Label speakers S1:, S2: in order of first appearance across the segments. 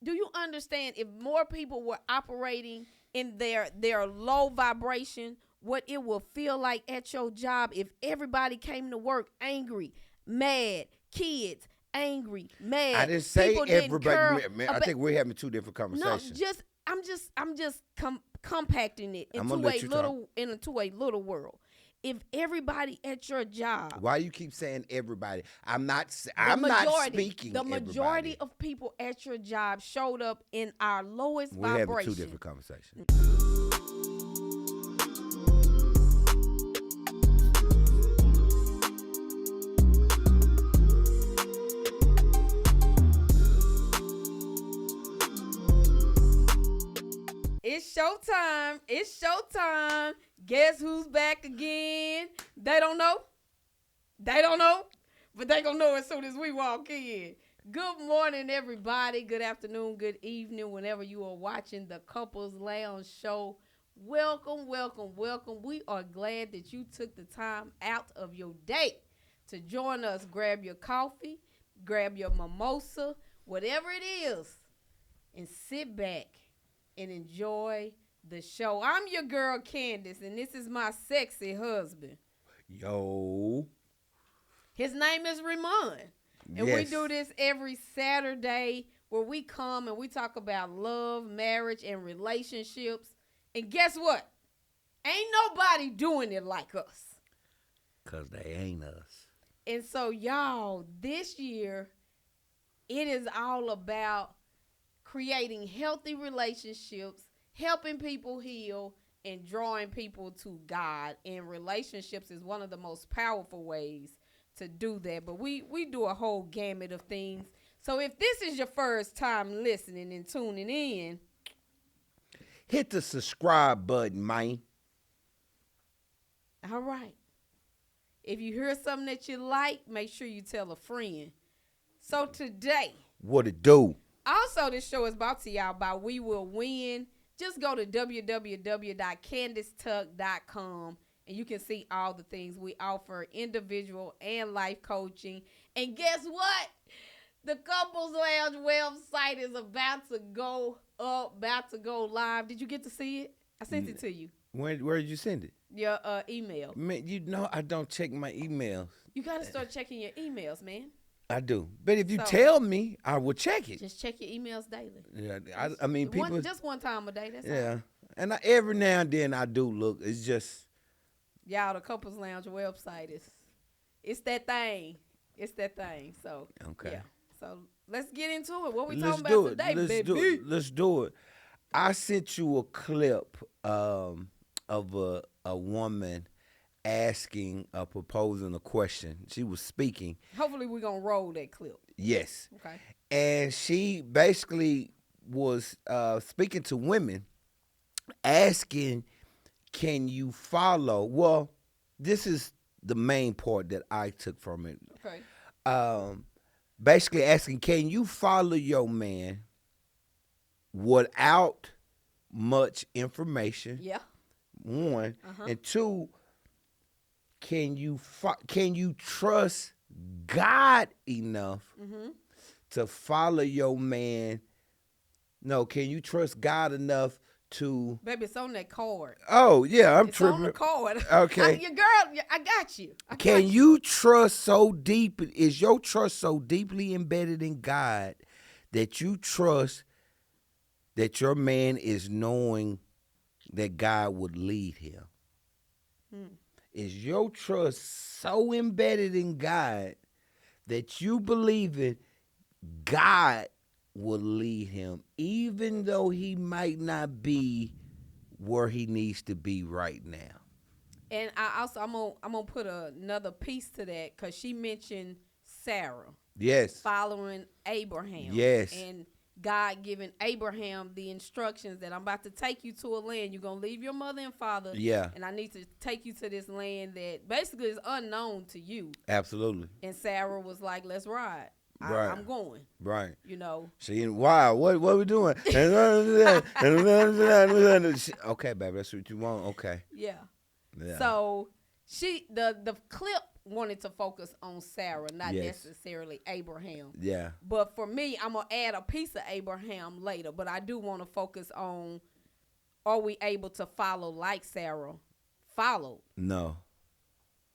S1: Do you understand if more people were operating in their low vibration, what it will feel like at your job if everybody came to work angry, mad, kids angry, mad.
S2: I didn't say
S1: people
S2: everybody.
S1: didn't
S2: Man, I think we're having two different conversations.
S1: No, I'm just compacting it into a little world. If everybody at your job,
S2: why you keep saying everybody? I'm not speaking.
S1: The majority
S2: everybody.
S1: of people at your job showed up in our lowest
S2: we're
S1: vibration.
S2: We're having two different conversations.
S1: It's showtime. It's showtime. Guess who's back again? They don't know. But they gonna know as soon as we walk in. Good morning, everybody. Good afternoon, good evening, whenever you are watching the Couples Lounge show. Welcome. We are glad that you took the time out of your day to join us. Grab your coffee, grab your mimosa, whatever it is, and sit back and enjoy the show. I'm your girl, Candace, and this is my sexy husband.
S2: Yo.
S1: His name is Remon. And we do this every Saturday where we come and we talk about love, marriage, and relationships. And guess what? Ain't nobody doing it like us.
S2: Because they ain't us.
S1: And so, y'all, this year, it is all about creating healthy relationships, helping people heal, and drawing people to God. And relationships is one of the most powerful ways to do that. But we do a whole gamut of things. So if this is your first time listening and tuning in,
S2: hit the subscribe button, man.
S1: All right. If you hear something that you like, make sure you tell a friend. So today,
S2: what it do?
S1: Also, this show is brought to y'all by We Will Win. Just go to www.candacetuck.com and you can see all the things we offer, individual and life coaching. And guess what? The Couples Lounge website is about to go up, about to go live. Did you get to see it? I sent it to you.
S2: Where did you send it?
S1: Your email.
S2: Man, you know I don't check my emails.
S1: You got to start checking your emails, man.
S2: I do. But if you tell me, I will check it.
S1: Just check your emails daily.
S2: Yeah, I mean, people.
S1: Just one time a day, that's all.
S2: Yeah. And every now and then I do look. It's just.
S1: Y'all, the Couples Lounge website it's that thing. It's that thing. So,
S2: okay.
S1: Yeah. So, let's get into it. What we talking about today, baby?
S2: Let's do it. I sent you a clip of a woman proposing a question. She was speaking.
S1: Hopefully we're going to roll that clip.
S2: Yes.
S1: Okay.
S2: And she basically was speaking to women, asking, can you follow? Well, this is the main part that I took from it.
S1: Okay.
S2: Basically asking, can you follow your man without much information?
S1: Yeah.
S2: One. And two, can you trust God enough to follow your man? No, can you trust God enough to?
S1: Baby, it's on that card.
S2: Oh yeah, I'm tripping.
S1: It's on the card.
S2: Okay,
S1: your girl, I got you.
S2: Can you trust so deep? Is your trust so deeply embedded in God that you trust that your man is knowing that God would lead him? Is your trust so embedded in God that you believe it, God will lead him, even though he might not be where he needs to be right now?
S1: And I'm gonna put another piece to that because she mentioned Sarah.
S2: Yes.
S1: Following Abraham.
S2: Yes.
S1: And God giving Abraham the instructions that I'm about to take you to a land. You're going to leave your mother and father.
S2: Yeah.
S1: And I need to take you to this land that basically is unknown to you.
S2: Absolutely.
S1: And Sarah was like, let's ride.
S2: Right.
S1: I'm going.
S2: Right.
S1: You know.
S2: She, wow, what are we doing? Okay, baby, that's what you want. Okay.
S1: Yeah.
S2: Yeah.
S1: So the clip wanted to focus on Sarah, not
S2: Yes.
S1: necessarily Abraham.
S2: Yeah.
S1: But for me, I'm gonna add a piece of Abraham later. But I do want to focus on: are we able to follow like Sarah followed?
S2: No.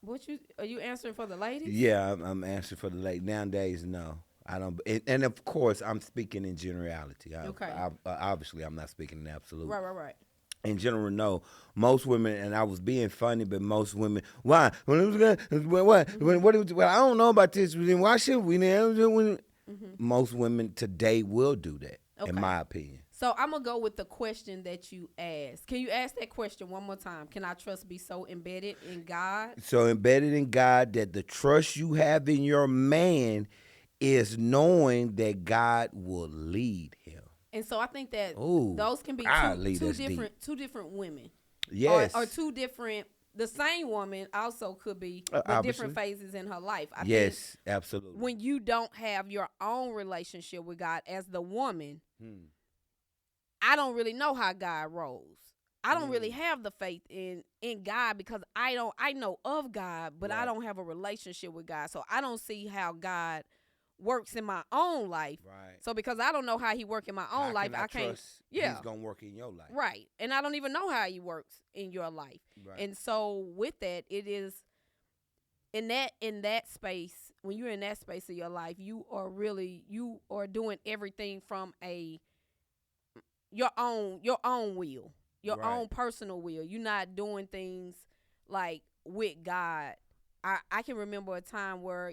S1: What you are you answering for the ladies?
S2: Yeah, I'm answering for the late. Nowadays, no. I don't. And of course, I'm speaking in generality.
S1: Okay.
S2: Obviously, I'm not speaking in absolute.
S1: Right.
S2: In general, no. Most women, and I was being funny, but most women, why? When it was good, what? What? Well, I don't know about this. Then why should we? Most women today will do that, in
S1: Okay.
S2: my opinion.
S1: So I'm gonna go with the question that you asked. Can you ask that question one more time? Can our trust be so embedded in God?
S2: So embedded in God that the trust you have in your man is knowing that God will lead him.
S1: And so I think that
S2: Ooh,
S1: those can be
S2: golly,
S1: two
S2: that's
S1: different women.
S2: Yes.
S1: Or two different. The same woman also could be but
S2: Obviously.
S1: different phases in her life. I think
S2: Yes, absolutely.
S1: when you don't have your own relationship with God as the woman, I don't really know how God rolls. I don't really have the faith in God because I know of God, but I
S2: Right.
S1: don't have a relationship with God. So I don't see how God works in my own life.
S2: Right.
S1: So because I don't know how he works in my own
S2: How
S1: life,
S2: can I
S1: can't
S2: trust
S1: yeah.
S2: he's gonna work in your life.
S1: Right. And I don't even know how he works in your life.
S2: Right.
S1: And so with that, it is in that space, when you're in that space of your life, you are doing everything from your own will, your
S2: Right.
S1: own personal will. You're not doing things like with God. I can remember a time where,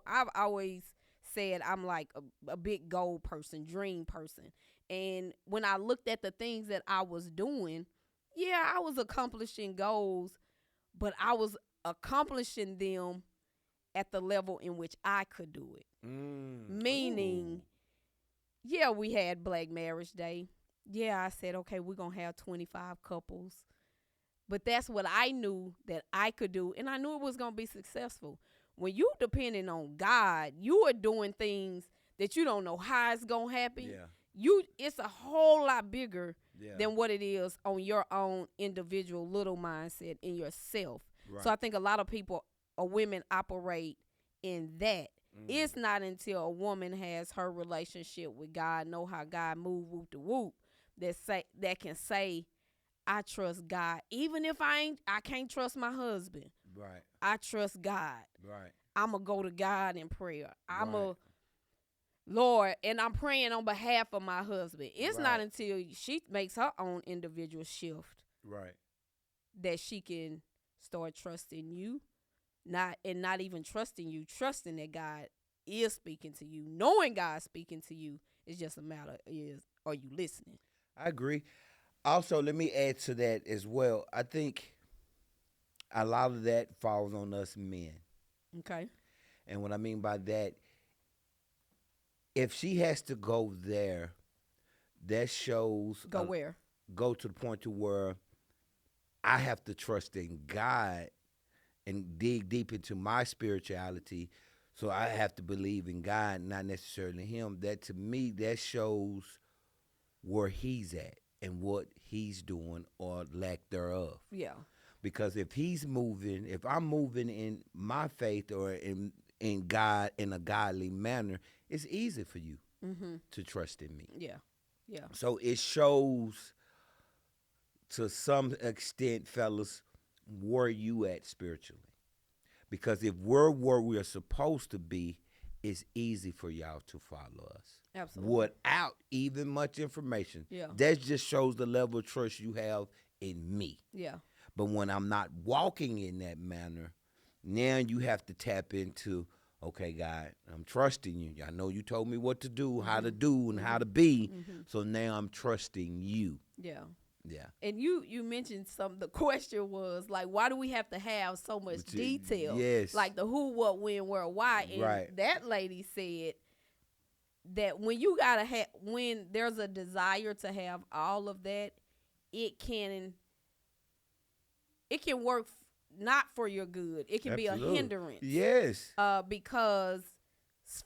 S1: I've always said I'm like a big goal person, dream person. And when I looked at the things that I was doing, yeah, I was accomplishing goals, but I was accomplishing them at the level in which I could do it. Meaning, yeah, we had Black Marriage Day. Yeah, I said, okay, we're going to have 25 couples. But that's what I knew that I could do, and I knew it was going to be successful. When you depending on God, you are doing things that you don't know how it's going to happen.
S2: Yeah.
S1: It's a whole lot bigger
S2: Yeah.
S1: than what it is on your own individual little mindset in yourself.
S2: Right.
S1: So I think a lot of people or women operate in that. It's not until a woman has her relationship with God, know how God move, whoop to whoop, that can say, I trust God. Even if I can't trust my husband.
S2: Right.
S1: I trust God.
S2: Right.
S1: I'm going to go to God in prayer.
S2: Right.
S1: Lord, and I'm praying on behalf of my husband. It's not
S2: Right.
S1: until she makes her own individual shift
S2: Right.
S1: that she can start trusting you. Not even trusting you, trusting that God is speaking to you, knowing God's speaking to you. It's just a matter are you listening?
S2: I agree. Also, let me add to that as well. I think a lot of that falls on us men.
S1: Okay.
S2: And what I mean by that, if she has to go there, that shows
S1: Where?
S2: Go to the point to where I have to trust in God and dig deep into my spirituality. So I have to believe in God, not necessarily him. That to me, that shows where he's at and what he's doing or lack thereof.
S1: Yeah.
S2: Because if I'm moving in my faith or in God in a godly manner, it's easy for you to trust in me.
S1: Yeah. Yeah.
S2: So it shows to some extent, fellas, where you at spiritually. Because if we're where we're supposed to be, it's easy for y'all to follow us.
S1: Absolutely.
S2: Without even much information.
S1: Yeah.
S2: That just shows the level of trust you have in me.
S1: Yeah.
S2: But when I'm not walking in that manner, now you have to tap into, okay, God, I'm trusting you. I know you told me what to do, how to do, and how to be. So now I'm trusting you.
S1: Yeah.
S2: Yeah.
S1: And you mentioned the question was like, why do we have to have so much detail?
S2: Yes.
S1: Like the who, what, when, where, why. And
S2: Right.
S1: that lady said that when when there's a desire to have all of that, it can work not for your good. It can
S2: Absolutely.
S1: be a hindrance.
S2: Yes.
S1: Because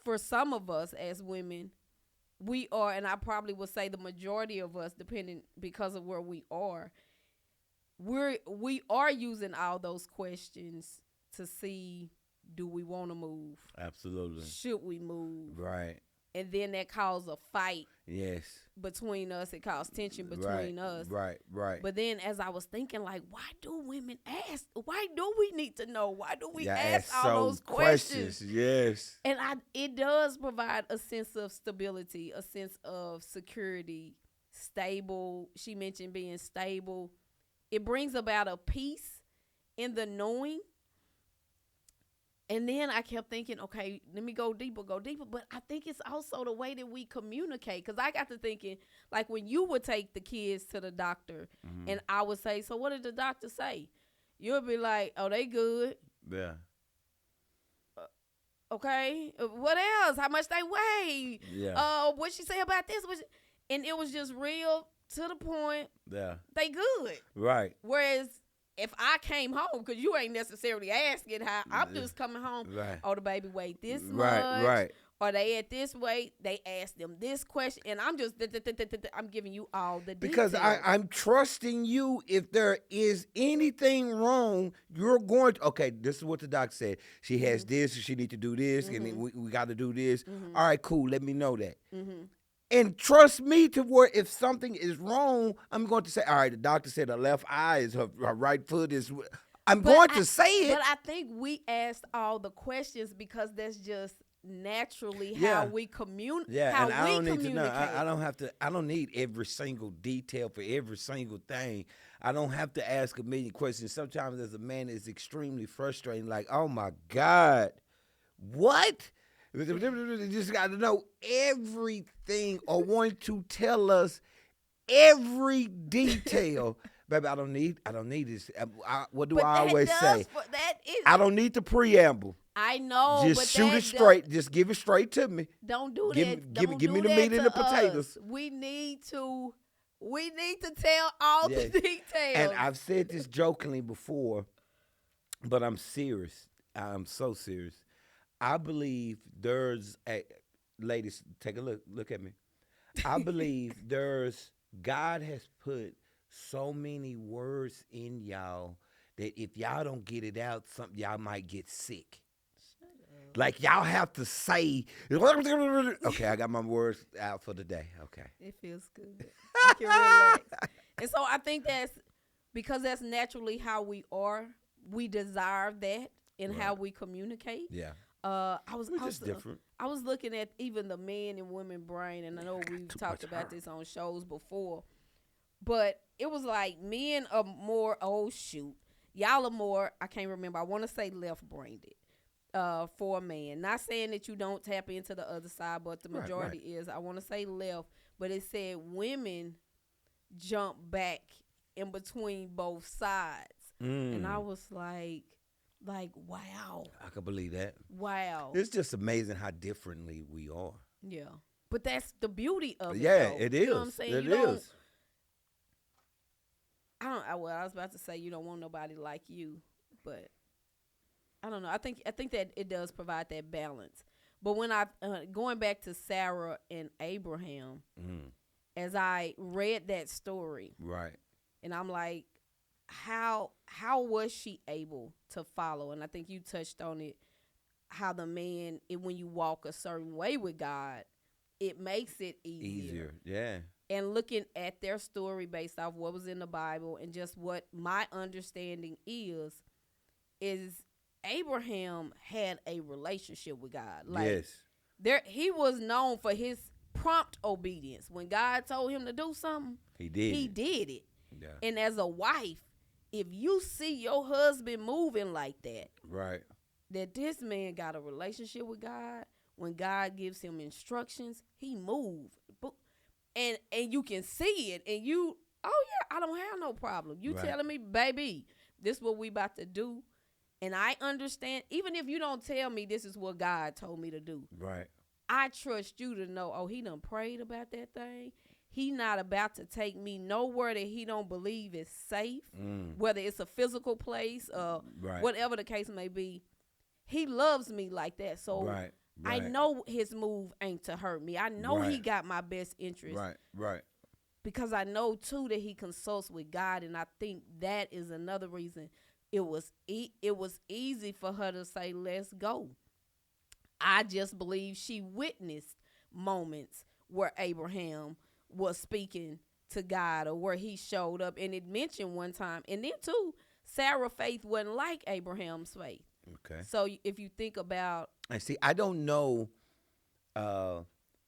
S1: for some of us as women, we are, and I probably would say the majority of us, depending because of where we are using all those questions to see Do we want to move?
S2: Absolutely.
S1: Should we move?
S2: Right.
S1: And then that caused a fight
S2: Yes.
S1: between us. It caused tension between
S2: Right.
S1: us.
S2: Right. Right.
S1: But then as I was thinking, like, why do women ask? Why do we need to know? Why do we
S2: Yeah,
S1: ask all
S2: some
S1: those questions?
S2: Yes.
S1: And it does provide a sense of stability, a sense of security, stable. She mentioned being stable. It brings about a peace in the knowing. And then I kept thinking, okay, let me go deeper. But I think it's also the way that we communicate. Because I got to thinking, like when you would take the kids to the doctor and I would say, so what did the doctor say? You'll be like, oh, they good.
S2: Yeah.
S1: Okay. What else? How much they weigh?
S2: Yeah.
S1: What she say about this? And it was just real to the point.
S2: Yeah.
S1: They good.
S2: Right.
S1: Whereas if I came home, because you ain't necessarily asking how, I'm just coming home.
S2: Right.
S1: Oh, the baby weighed this
S2: Right.
S1: much.
S2: Right.
S1: Or they at this weight. They asked them this question. And I'm just, I'm giving you all the details.
S2: Because I'm trusting you. If there is anything wrong, you're going to, okay, this is what the doc said. She has this, she need to do this, and then we got to do this. All right, cool, let me know that. And trust me to where if something is wrong, I'm going to say, all right, the doctor said her left eye is her right foot is, I'm going to say it.
S1: But I think we asked all the questions because that's just naturally how we communicate.
S2: Yeah, and I don't need to know. I don't need every single detail for every single thing. I don't have to ask a million questions. Sometimes as a man, it's extremely frustrating. Like, oh my God, what? You just got to know everything or want to tell us every detail. Baby, I don't need this. What do I always say? I don't need the preamble.
S1: I know.
S2: Just shoot it straight. Just give it straight to me.
S1: Don't do that.
S2: Give me the meat and the potatoes.
S1: We need to tell all the details.
S2: And I've said this jokingly before, but I'm serious. I'm so serious. I believe there's ladies, take a look at me. I believe God has put so many words in y'all that if y'all don't get it out, y'all might get sick. Like y'all have to say, okay, I got my words out for the day. Okay.
S1: It feels good. I can relax. And so I think that's because that's naturally how we are. We desire that in how we communicate.
S2: Yeah.
S1: I was
S2: different.
S1: I was looking at even the man and women brain, and I know we've talked about this on shows before, but it was like men are more, y'all are more, I can't remember, I want to say left-brained for a man. Not saying that you don't tap into the other side, but the majority is, I want to say left, but it said women jump back in between both sides. And I was like, wow.
S2: I can believe that.
S1: Wow.
S2: It's just amazing how differently we are.
S1: Yeah. But that's the beauty of it.
S2: Yeah,
S1: though.
S2: it is.
S1: You know what I'm saying?
S2: It is.
S1: I was about to say you don't want nobody like you, but I don't know. I think that it does provide that balance. But when I going back to Sarah and Abraham, as I read that story,
S2: right,
S1: and I'm like, how was she able to follow? And I think you touched on it, how the man, when you walk a certain way with God, it makes it easier.
S2: Yeah.
S1: And looking at their story based off what was in the Bible and just what my understanding is Abraham had a relationship with God. Like,
S2: yes.
S1: He was known for his prompt obedience. When God told him to do something, he did it.
S2: Yeah.
S1: And as a wife, if you see your husband moving like that,
S2: right,
S1: that this man got a relationship with God, when God gives him instructions, he moves. And you can see it, and you, oh yeah, I don't have no problem. You telling me, baby, this is what we about to do, and I understand. Even if you don't tell me this is what God told me to do,
S2: right,
S1: I trust you to know. Oh, he done prayed about that thing. He not about to take me nowhere that he don't believe is safe, whether it's a physical place or whatever the case may be. He loves me like that, so I know his move ain't to hurt me. I know he got my best interest.
S2: Right.
S1: Because I know, too, that he consults with God, and I think that is another reason it was easy for her to say, "Let's go." I just believe she witnessed moments where Abraham was speaking to God or where he showed up. And it mentioned one time. And then, too, Sarah's faith wasn't like Abraham's faith.
S2: Okay.
S1: So if you think about.
S2: And see, I don't know uh,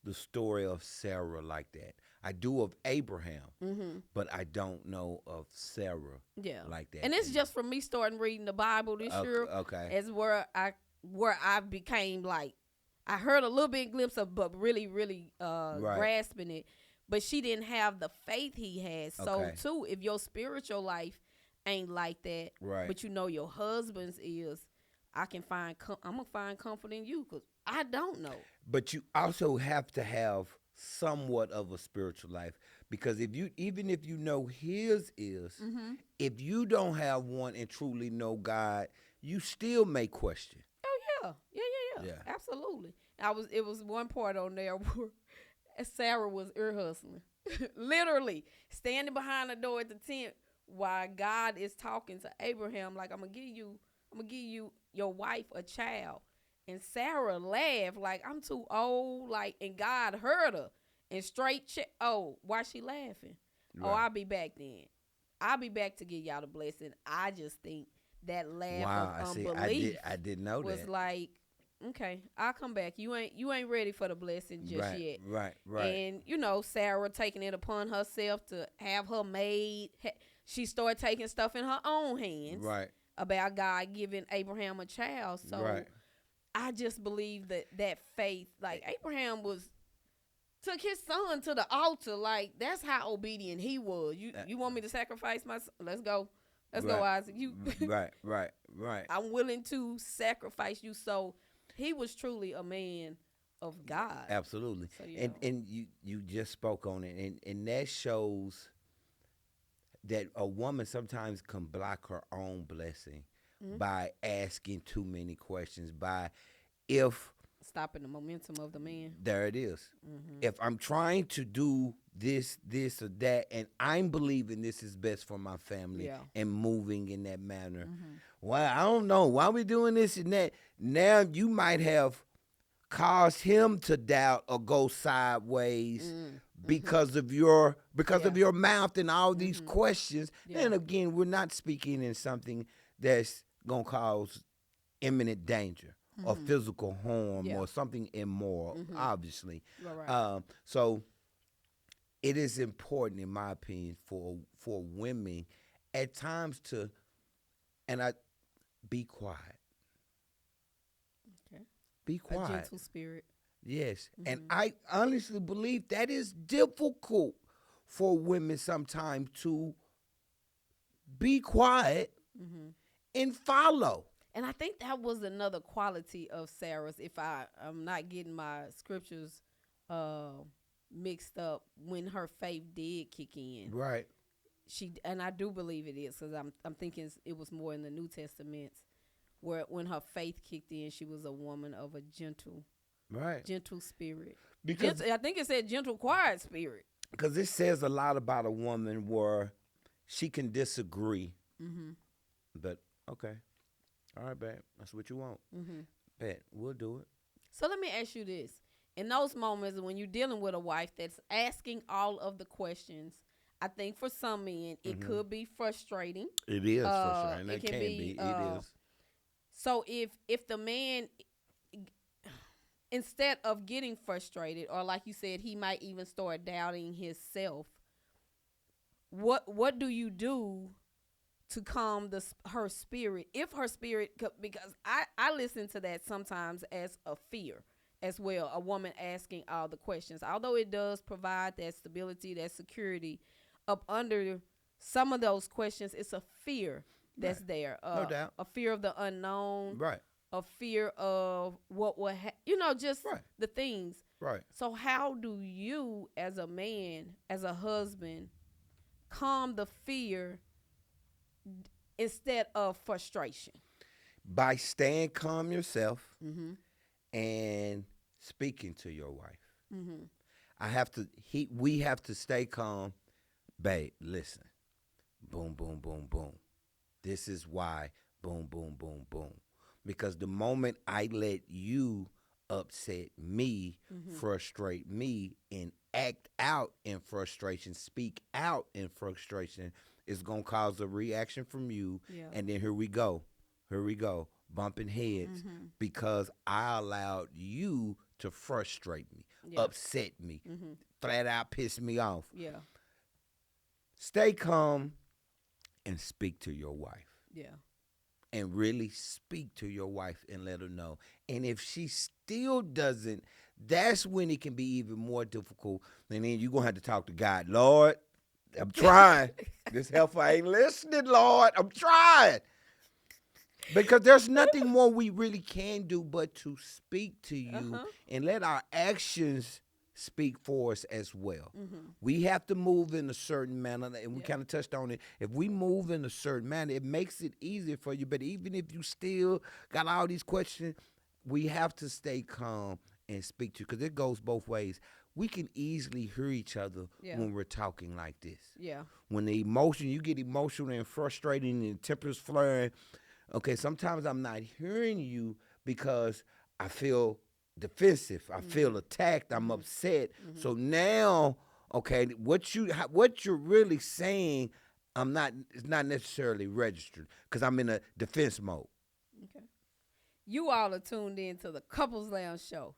S2: the story of Sarah like that. I do of Abraham, but I don't know of Sarah
S1: Yeah.
S2: like that.
S1: And it's just from me starting reading the Bible this year.
S2: Okay.
S1: As where I became like, I heard a little bit glimpse of, but really, really grasping it. But she didn't have the faith he had. So, too, if your spiritual life ain't like that, but you know your husband's is, I'm gonna find comfort in you because I don't know.
S2: But you also have to have somewhat of a spiritual life, because even if you know his is, if you don't have one and truly know God, you still may question.
S1: Oh yeah. Absolutely. It was one part on there where Sarah was ear hustling, literally standing behind the door at the tent while God is talking to Abraham, like, I'm gonna give you your wife a child. And Sarah laughed like, I'm too old, like, and God heard her and why she laughing? Right. Oh, I'll be back then. I'll be back to get y'all the blessing. I just think that laugh of unbelief.
S2: I didn't know
S1: was
S2: that.
S1: Like, okay, I'll come back. You ain't ready for the blessing just yet.
S2: Right.
S1: And Sarah taking it upon herself to have her maid. She started taking stuff in her own hands.
S2: Right.
S1: About God giving Abraham a child. So I just believe that faith, like Abraham took his son to the altar. Like, that's how obedient he was. You want me to sacrifice my son? Let's go. Let's go, Isaac. You
S2: right.
S1: I'm willing to sacrifice you. So he was truly a man of God.
S2: Absolutely.
S1: So,
S2: and you just spoke on it, and that shows that a woman sometimes can block her own blessing by asking too many questions,
S1: stopping the momentum of the man.
S2: There it is. If I'm trying to do this or that, and I'm believing this is best for my family and moving in that manner, well, I don't know why we doing this and that. Now you might have caused him to doubt or go sideways because of your mouth and all these questions. And again, we're not speaking in something that's gonna cause imminent danger or physical harm or something immoral, obviously.
S1: Right.
S2: So it is important, in my opinion, for women at times to be quiet.
S1: Okay.
S2: Be quiet.
S1: A gentle spirit.
S2: Yes. And I honestly believe that is difficult for women sometimes to be quiet and follow.
S1: And I think that was another quality of Sarah's, if I'm not getting my scriptures mixed up, when her faith did kick in.
S2: Right.
S1: And I do believe it is, because I'm thinking it was more in the New Testament, where when her faith kicked in, she was a woman of a gentle spirit. Because I think it said gentle, quiet spirit.
S2: Because it says a lot about a woman where she can disagree, but okay. All right, babe. That's what you want. Bet. We'll do it.
S1: So let me ask you this. In those moments when you're dealing with a wife that's asking all of the questions, I think for some men, it could be frustrating.
S2: It is frustrating. It can be. It is.
S1: So if the man, instead of getting frustrated, or like you said, he might even start doubting himself, what do you do to calm her spirit? If her spirit, because I listen to that sometimes as a fear as well, a woman asking all the questions. Although it does provide that stability, that security, up under some of those questions, it's a fear that's there.
S2: No doubt.
S1: A fear of the unknown.
S2: Right.
S1: A fear of what will just the things.
S2: Right.
S1: So how do you, as a man, as a husband, calm the fear instead of frustration?
S2: By staying calm yourself and speaking to your wife. We have to stay calm. Babe, listen. Boom, boom, boom, boom. This is why. Boom, boom, boom, boom. Because the moment I let you upset me, frustrate me, and act out in frustration, speak out in frustration, it's going to cause a reaction from you.
S1: Yeah.
S2: And then here we go. Here we go. Bumping heads because I allowed you to frustrate me,
S1: Yeah.
S2: upset me, flat out piss me off.
S1: Yeah.
S2: Stay calm and speak to your wife.
S1: Yeah.
S2: And really speak to your wife and let her know. And if she still doesn't, that's when it can be even more difficult. And then you're going to have to talk to God. Lord, I'm trying. This heifer ain't listening, Lord. I'm trying. Because there's nothing more we really can do but to speak to you and let our actions speak for us as well. We have to move in a certain manner, and we kind of touched on it. If we move in a certain manner, it makes it easier for you. But even if you still got all these questions, we have to stay calm and speak to you because it goes both ways. We can easily hear each other when we're talking like this.
S1: Yeah.
S2: When the emotion, you get emotional and frustrated and tempers flaring. Okay, sometimes I'm not hearing you because I feel defensive. I feel attacked. I'm upset. So now, okay, what you're really saying, it's not necessarily registered because I'm in a defense mode.
S1: Okay. You all are tuned in to the Couples Lounge Show.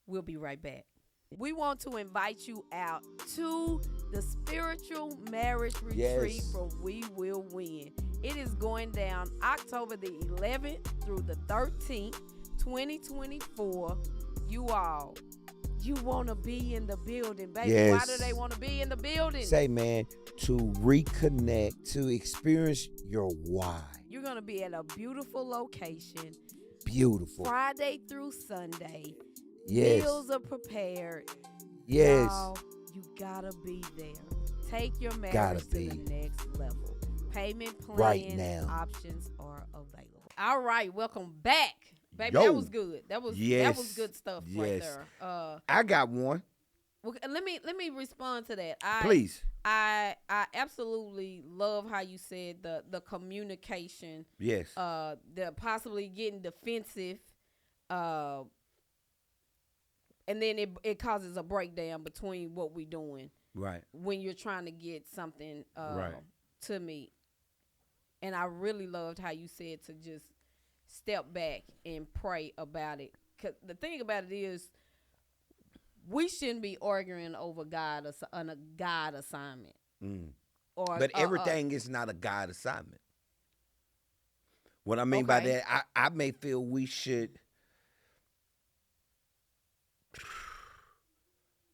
S1: We'll be right back. We want to invite you out to the spiritual marriage retreat from We Will Win. It is going down October the 11th through the 13th, 2024. You want to be in the building, baby.
S2: Yes.
S1: Why do they want to be in the building?
S2: Say, man, to reconnect, to experience your why.
S1: You're going to be at a beautiful location.
S2: Beautiful.
S1: Friday through Sunday.
S2: Yes.
S1: Meals are prepared.
S2: Yes.
S1: Y'all, you gotta be there. Take your marriage to the next level. Payment plan
S2: right now.
S1: Options are available. All right, welcome back. Baby,
S2: Yo.
S1: that was good. That was good stuff right there.
S2: I got one.
S1: Well, let me respond to that.
S2: Please.
S1: I absolutely love how you said the communication.
S2: Yes.
S1: The possibly getting defensive. And then it causes a breakdown between what we're doing.
S2: Right.
S1: When you're trying to get something
S2: right.
S1: to me. And I really loved how you said to just step back and pray about it. 'Cause the thing about it is, we shouldn't be arguing over on a God assignment.
S2: But everything is not a God assignment. What I mean by that, I may feel we should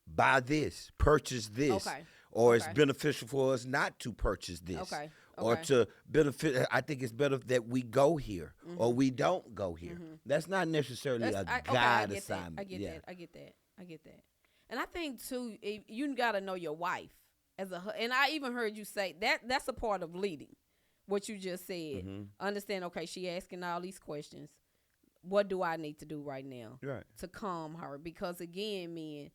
S2: buy this, purchase this, or it's beneficial for us not to purchase this, or to benefit. I think it's better that we go here or we don't go here. That's not necessarily a God assignment.
S1: I get that. And I think too, you gotta know your wife and I even heard you say that's a part of leading. What you just said. Understand? Okay, she asking all these questions. What do I need to do right now to calm her? Because again, men,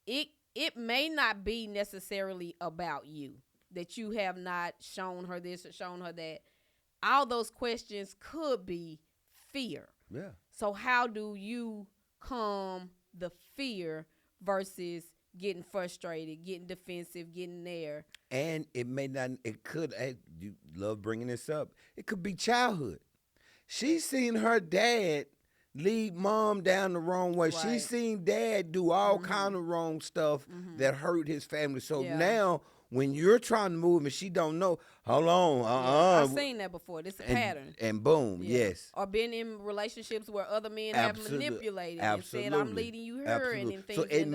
S1: it may not be necessarily about you, that you have not shown her this or shown her that. All those questions could be fear.
S2: Yeah.
S1: So how do you calm the fear versus getting frustrated, getting defensive, getting there?
S2: And it may not, it could, you love bringing this up, it could be childhood. She's seen her dad lead mom down the wrong way. Right. She's seen dad do all kind of wrong stuff that hurt his family. So now when you're trying to move and she don't know, hold on,
S1: I've seen that before. This is a pattern.
S2: And boom, yes.
S1: Or been in relationships where other men have manipulated and said, I'm leading you here. And then things
S2: so it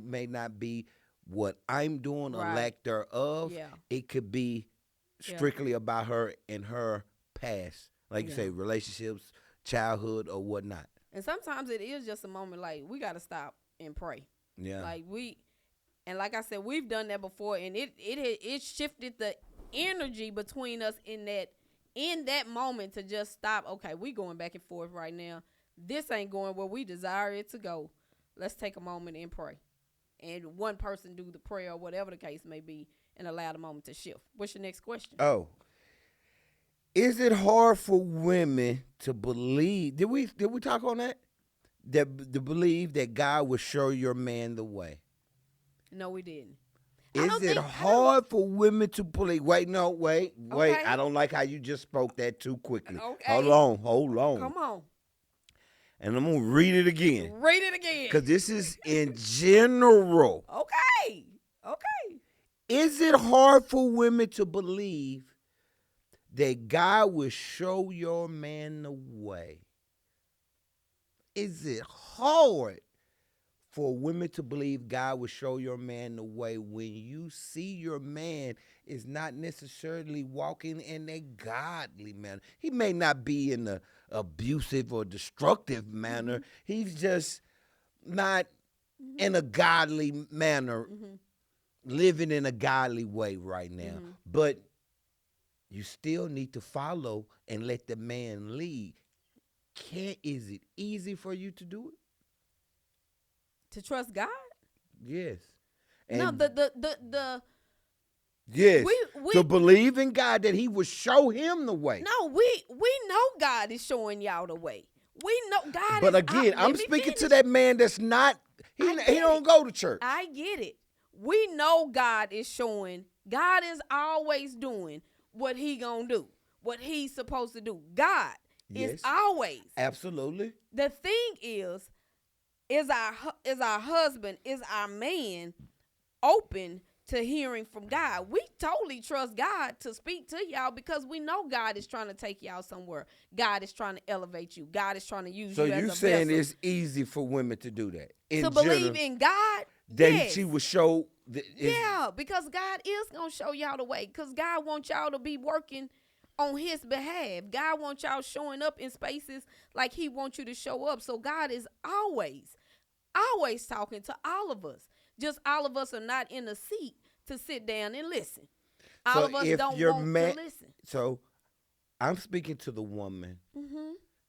S2: may not be what I'm doing or lack thereof.
S1: Yeah.
S2: It could be strictly about her and her past. Like you say, relationships, childhood, or whatnot.
S1: And sometimes it is just a moment like, we got to stop and pray.
S2: Yeah.
S1: And like I said, we've done that before, and it shifted the energy between us in that moment to just stop. Okay, we going back and forth right now. This ain't going where we desire it to go. Let's take a moment and pray. And one person do the prayer or whatever the case may be and allow the moment to shift. What's your next question?
S2: Oh, Is it hard for women to believe? Did we talk on that? That to believe that God will show your man the way.
S1: No, we didn't.
S2: Is it hard for women to believe? Wait, no, wait.
S1: Okay.
S2: I don't like how you just spoke that too quickly.
S1: Okay.
S2: Hold on.
S1: Come on.
S2: And I'm gonna read it again.
S1: Read it again.
S2: Because this is in general.
S1: Okay.
S2: Is it hard for women to believe that God will show your man the way? Is it hard for women to believe God will show your man the way when you see your man is not necessarily walking in a godly manner? He may not be in an abusive or destructive manner. He's just not in a godly manner, living in a godly way right now. But you still need to follow and let the man lead. Is it easy for you to do it?
S1: To trust God?
S2: Yes.
S1: No,
S2: yes. To believe in God that he will show him the way.
S1: No, we know God is showing y'all the way. We know God
S2: but again, I'm speaking to that man that's not, he don't go to church.
S1: I get it. We know God is showing. God is always doing what he gonna do, what he's supposed to do. God is always.
S2: Absolutely.
S1: The thing is our husband, is our man open to hearing from God? We totally trust God to speak to y'all because we know God is trying to take y'all somewhere. God is trying to elevate you. God is trying to use you as a vessel.
S2: So you saying it's easy for women to do that?
S1: To believe in God?
S2: That she would show.
S1: Because God is going to show y'all the way. Because God wants y'all to be working on his behalf. God wants y'all showing up in spaces like he wants you to show up. So God is always talking to all of us. Just all of us are not in a seat to sit down and listen. All of us don't want to listen.
S2: So I'm speaking to the woman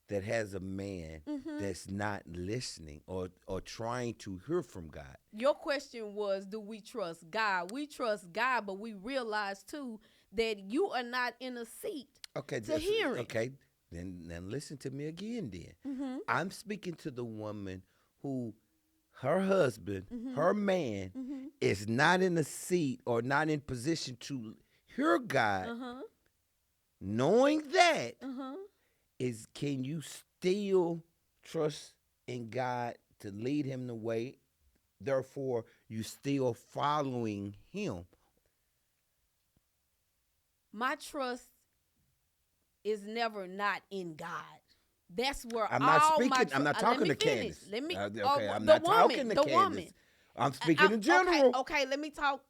S2: that has a man that's not listening or trying to hear from God.
S1: Your question was, do we trust God? We trust God, but we realize too that you are not in a seat to hear it.
S2: Okay, then listen to me again then. I'm speaking to the woman who her husband, her man, is not in a seat or not in position to hear God. Knowing that, can you still trust in God to lead him the way? Therefore, you still following him.
S1: My trust is never not in God. That's where
S2: I'm not talking to Candace.
S1: Let me.
S2: I'm not talking to Candace. I'm speaking in general.
S1: Okay, let me talk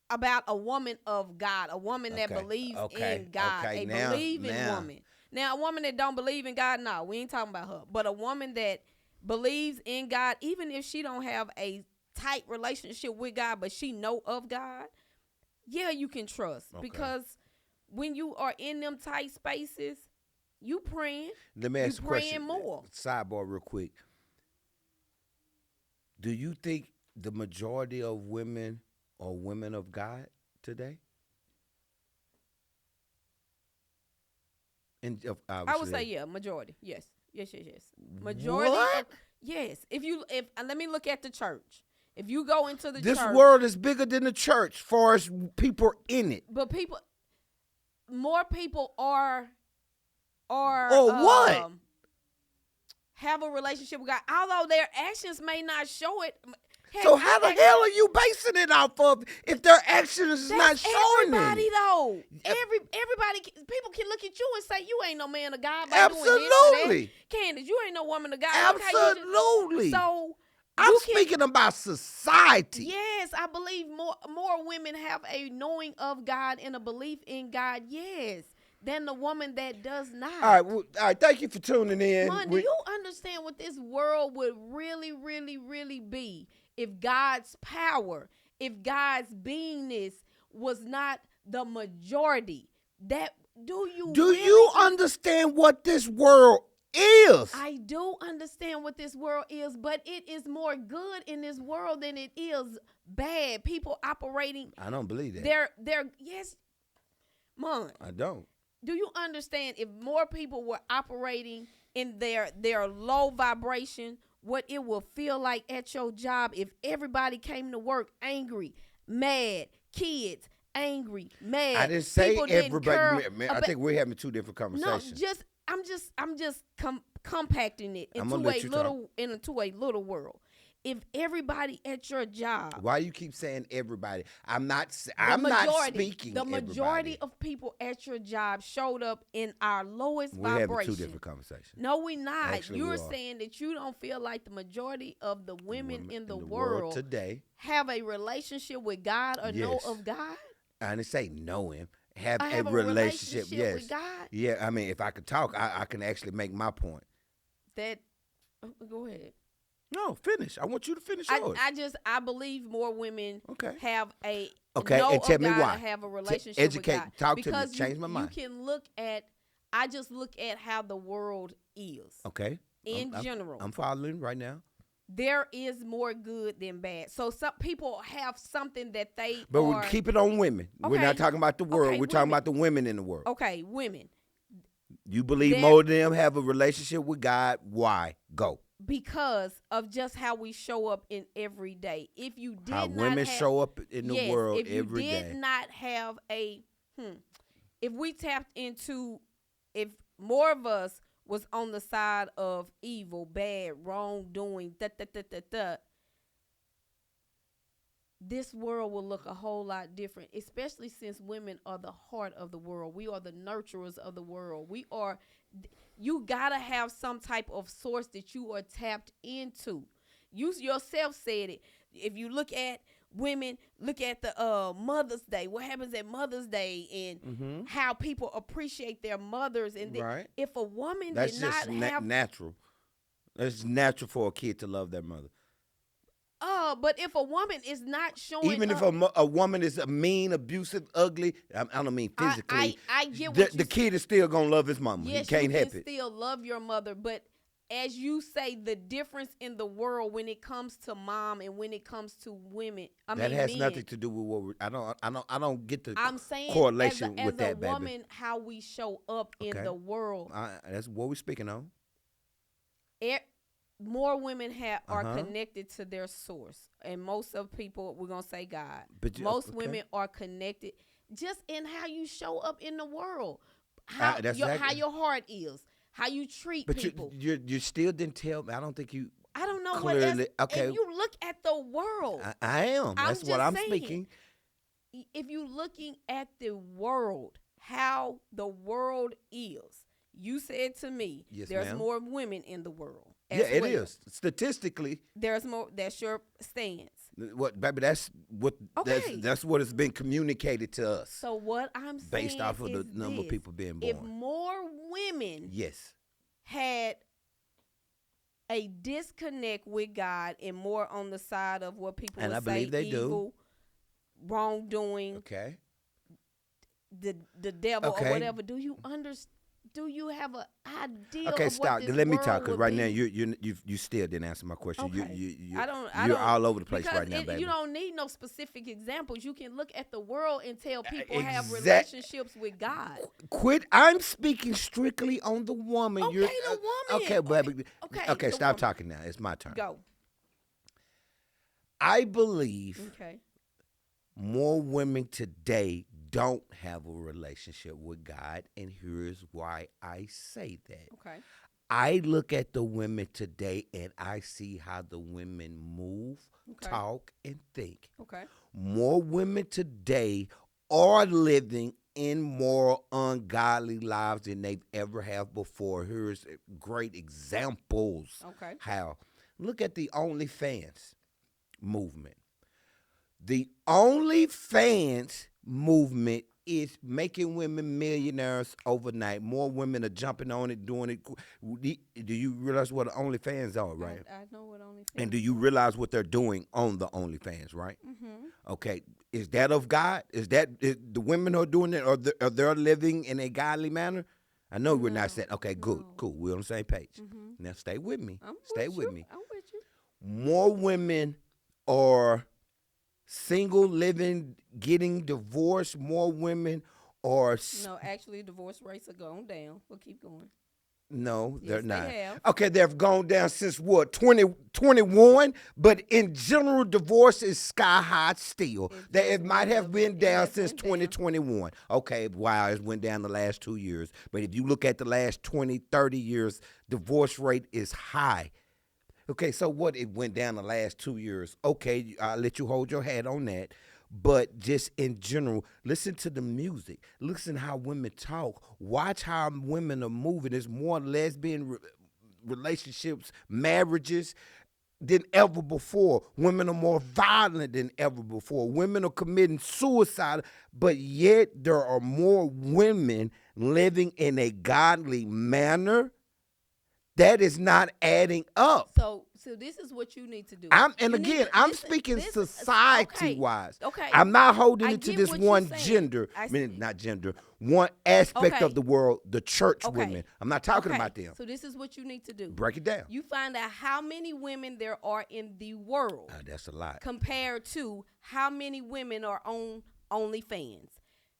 S1: about a woman of God, a woman that believes in God, a believing woman. Now, a woman that don't believe in God, no, we ain't talking about her. But a woman that believes in God, even if she don't have a tight relationship with God, but she know of God, yeah, you can trust. Because when you are in them tight spaces, you praying.
S2: Let me ask
S1: you
S2: a question.
S1: More.
S2: Sidebar real quick. Do you think the majority of women are women of God today?
S1: I would say majority. Yes. Majority.
S2: What?
S1: Yes. If let me look at the church. If you go into the church,
S2: this world is bigger than the church, far as people in it.
S1: But more people are
S2: what?
S1: have a relationship with God, although their actions may not show it. Heck,
S2: so how the hell are you basing it off of if their actions is not showing
S1: everybody
S2: it?
S1: Though everybody, people can look at you and say you ain't no man of God by
S2: Absolutely.
S1: doing this or that. Candace, you ain't no woman of God.
S2: Absolutely.
S1: So
S2: I'm speaking about society.
S1: Yes, I believe more women have a knowing of God and a belief in God. Yes. Than the woman that does not.
S2: All right. Thank you for tuning in.
S1: Mom, do you understand what this world would really, really, really be if God's power, if God's beingness was not the majority? Do you
S2: understand what this world is?
S1: I do understand what this world is, but it is more good in this world than it is bad. People operating.
S2: I don't believe that.
S1: They're yes, Mom.
S2: I don't.
S1: do you understand if more people were operating in their low vibration, what it will feel like at your job if everybody came to work angry, mad, kids angry, mad.
S2: I didn't say
S1: people didn't
S2: everybody.
S1: care
S2: Man, I think we're having two different
S1: no,
S2: conversations.
S1: I'm just compacting it
S2: I'm
S1: into
S2: gonna let you talk.
S1: into a little world. If everybody at your job,
S2: Why you keep saying everybody? I'm not
S1: majority,
S2: speaking.
S1: the majority of people at your job showed up in our lowest
S2: We're
S1: vibration.
S2: having two different conversations.
S1: No, we not.
S2: Actually,
S1: You're
S2: we are.
S1: saying that you don't feel like the majority of the women in the
S2: world
S1: world
S2: today
S1: have a relationship with God or know
S2: Yes.
S1: of God.
S2: I didn't say know him. Have
S1: I
S2: a
S1: have a
S2: relationship.
S1: relationship
S2: Yes.
S1: with God.
S2: Yeah. I mean, if I could talk, I can actually make my point.
S1: That go ahead.
S2: No, finish. I want you to finish
S1: I,
S2: yours.
S1: I believe more women
S2: Okay.
S1: have a
S2: Okay,
S1: know
S2: and tell
S1: of
S2: me
S1: God
S2: why.
S1: or have a relationship
S2: Educate.
S1: with God.
S2: Talk
S1: because
S2: to me. Change my mind.
S1: You can look at. I just look at how the world is.
S2: Okay.
S1: In general,
S2: I'm following right now.
S1: there is more good than bad. So some people have something that they.
S2: But
S1: are,
S2: we keep it on women. We're
S1: Okay.
S2: not talking about the world.
S1: Okay,
S2: We're talking
S1: women.
S2: about the women in the world.
S1: Okay, women.
S2: You believe more of them have a relationship with God. Why? Go.
S1: Because of just how we show up in every day. If you did
S2: How
S1: not
S2: women
S1: have,
S2: show up in the world every day.
S1: If you did not have if we tapped into, if more of us was on the side of evil, bad, wrongdoing, this world will look a whole lot different, especially since women are the heart of the world. We are the nurturers of the world. You gotta have some type of source that you are tapped into. You yourself said it. If you look at women, look at the Mother's Day. What happens at Mother's Day and how people appreciate their mothers. And
S2: Right.
S1: if a woman
S2: That's
S1: did
S2: just
S1: not have
S2: natural. It's natural for a kid to love their mother.
S1: But if a woman is not showing
S2: Even if
S1: up,
S2: a woman is mean, abusive, ugly, I don't mean physically.
S1: I get what
S2: the kid is still gonna love his mama.
S1: Yes,
S2: he can't
S1: you
S2: help
S1: can
S2: it.
S1: still love your mother, but as you say, the difference in the world when it comes to mom and when it comes to women,
S2: That has
S1: men,
S2: nothing to do with what I don't get the
S1: I'm saying
S2: correlation
S1: as
S2: with that,
S1: a
S2: baby.
S1: woman, how we show up in the world.
S2: That's what we're speaking on.
S1: More women are connected to their source, and most of people, we're gonna say God. But most women are connected just in how you show up in the world, how your heart is, how you treat people.
S2: But you still didn't tell me. I don't think you.
S1: I don't know
S2: clearly,
S1: what else.
S2: okay.
S1: If you look at the world,
S2: I am. That's what I'm speaking.
S1: If you looking at the world, how the world is, you said to me, there's more women in the world.
S2: Yeah, it is. Statistically,
S1: there's more. That's your stance.
S2: What, baby? That's what. Okay. That's what has been communicated to us.
S1: So what I'm saying,
S2: based off of the number of people being born,
S1: if more women, had a disconnect with God and more on the side of what people would say evil, wrongdoing, the devil or whatever, do you understand? Do you have an idea?
S2: Okay,
S1: of
S2: stop.
S1: What this
S2: Let me
S1: world
S2: talk, because right
S1: be?
S2: now you still didn't answer my question.
S1: Okay.
S2: You're all over the place right now, baby.
S1: You don't need no specific examples. You can look at the world and tell people have relationships with God.
S2: Quit. I'm speaking strictly on the woman.
S1: Okay, the woman.
S2: Okay, baby. Okay, stop
S1: woman.
S2: talking now. It's my turn.
S1: Go.
S2: I believe more women today don't have a relationship with God, and here's why I say that.
S1: Okay.
S2: I look at the women today, and I see how the women move, talk, and think.
S1: Okay.
S2: More women today are living immoral, ungodly lives than they've ever have before. Here's great examples.
S1: Okay.
S2: How? Look at the OnlyFans movement. The OnlyFans movement is making women millionaires overnight. More women are jumping on it, doing it. Do you realize what OnlyFans are, right?
S1: I know what OnlyFans.
S2: And do you realize what they're doing on the OnlyFans, right?
S1: Mm-hmm.
S2: Okay. Is that of God? Is the women who are doing it, or they're living in a godly manner? I know we're not saying, okay, good, cool. We're on the same page.
S1: Mm-hmm.
S2: Now stay with me.
S1: Stay with me. I'm with you.
S2: More women are single, living, getting divorced. More women or
S1: No, actually, divorce rates are going down. But keep going.
S2: no, they're
S1: Yes,
S2: not.
S1: they have.
S2: Okay, they've gone down since what, 2021? But in general, divorce is sky high still.
S1: It
S2: That
S1: just
S2: it might have been
S1: it
S2: down
S1: has
S2: since
S1: went down.
S2: 2021. Okay, wow, it went down the last 2 years. But if you look at the last 20, 30 years, divorce rate is high. Okay, so what? It went down the last 2 years. Okay, I'll let you hold your hat on that. But just in general, listen to the music. Listen how women talk. Watch how women are moving. There's more lesbian relationships, marriages than ever before. Women are more violent than ever before. Women are committing suicide, but yet there are more women living in a godly manner. That is not adding up.
S1: So this is what you need to do.
S2: And
S1: You need
S2: again,
S1: to
S2: I'm
S1: listen.
S2: speaking
S1: This
S2: society
S1: okay.
S2: wise.
S1: Okay.
S2: I'm not holding
S1: I
S2: it to
S1: get
S2: this
S1: what you're
S2: one
S1: saying.
S2: gender.
S1: I
S2: I mean,
S1: see.
S2: not gender. One aspect
S1: Okay.
S2: of the world, the church
S1: Okay.
S2: women. I'm not talking
S1: Okay.
S2: about them.
S1: So this is what you need to do.
S2: Break it down.
S1: You find out how many women there are in the world
S2: That's a lot.
S1: compared to how many women are on OnlyFans.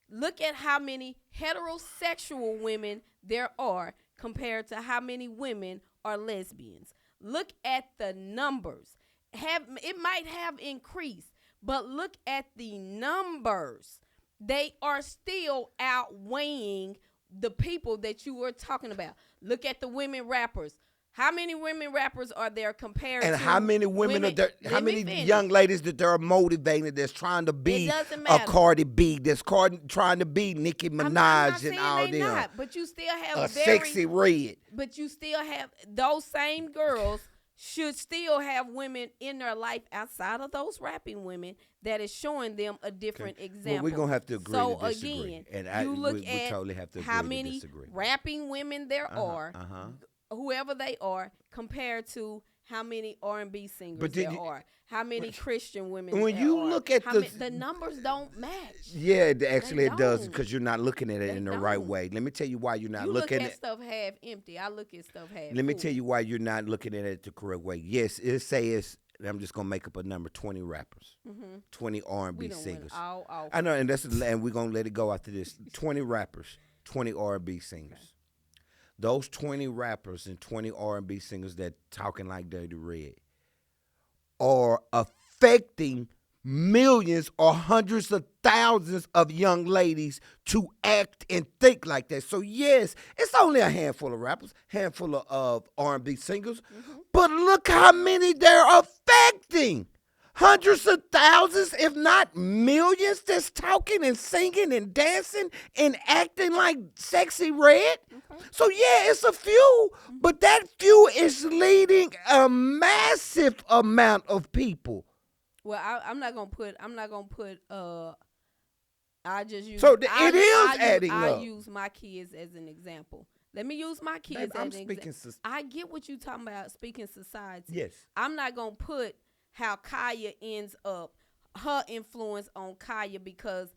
S1: Look at how many heterosexual women there are compared to how many women are lesbians. Look at the numbers. It might have increased, but look at the numbers. They are still outweighing the people that you were talking about. Look at the women rappers. How many women rappers are there compared
S2: And
S1: to
S2: how many women are there? How
S1: Let me
S2: many
S1: finish.
S2: young ladies that they're motivating that's trying to
S1: It
S2: be
S1: doesn't
S2: a
S1: matter.
S2: Cardi B, that's trying to be Nicki Minaj
S1: I'm not
S2: and
S1: saying
S2: all
S1: they
S2: them.
S1: not, but you still have
S2: A sexy red.
S1: but you still have those same girls should still have women in their life outside of those rapping women that is showing them a different example.
S2: Well, we're gonna have to agree
S1: so
S2: to disagree.
S1: again,
S2: And
S1: you look
S2: we
S1: at
S2: totally have to agree
S1: how
S2: to
S1: many
S2: disagree.
S1: rapping women there are,
S2: Uh-huh.
S1: whoever they are, compared to how many R&B singers
S2: But
S1: there are, how many Christian women
S2: when
S1: there
S2: you
S1: are.
S2: look at
S1: the numbers don't match.
S2: Yeah, actually it does
S1: don't.
S2: because you're not looking at it
S1: They
S2: in the right
S1: don't.
S2: way. Let me tell you why you're not
S1: You look
S2: looking
S1: at stuff half empty. I look at stuff half
S2: Let me
S1: full.
S2: tell you why you're not looking at it the correct way. Yes, I'm just gonna make up a number: 20 rappers, 20 R&B
S1: We don't
S2: singers.
S1: win all off.
S2: I know, and we're gonna let it go after this. 20 rappers, 20 R&B singers. Okay. Those 20 rappers and 20 R&B singers that talking like Dirty Red are affecting millions or hundreds of thousands of young ladies to act and think like that. So yes, it's only a handful of rappers, handful of R&B singers, but look how many they're affecting. Hundreds of thousands, if not millions, that's talking and singing and dancing and acting like Sexy Red. Okay. So yeah, it's a few, but that few is leading a massive amount of people.
S1: Well, I'm not gonna put. I just use.
S2: So it is adding
S1: up. I
S2: up.
S1: use my kids as an example. Let me use my kids
S2: Babe,
S1: as an example. I get what you talking about. Speaking society.
S2: Yes.
S1: I'm not gonna put how Kaya ends up, her influence on Kaya, because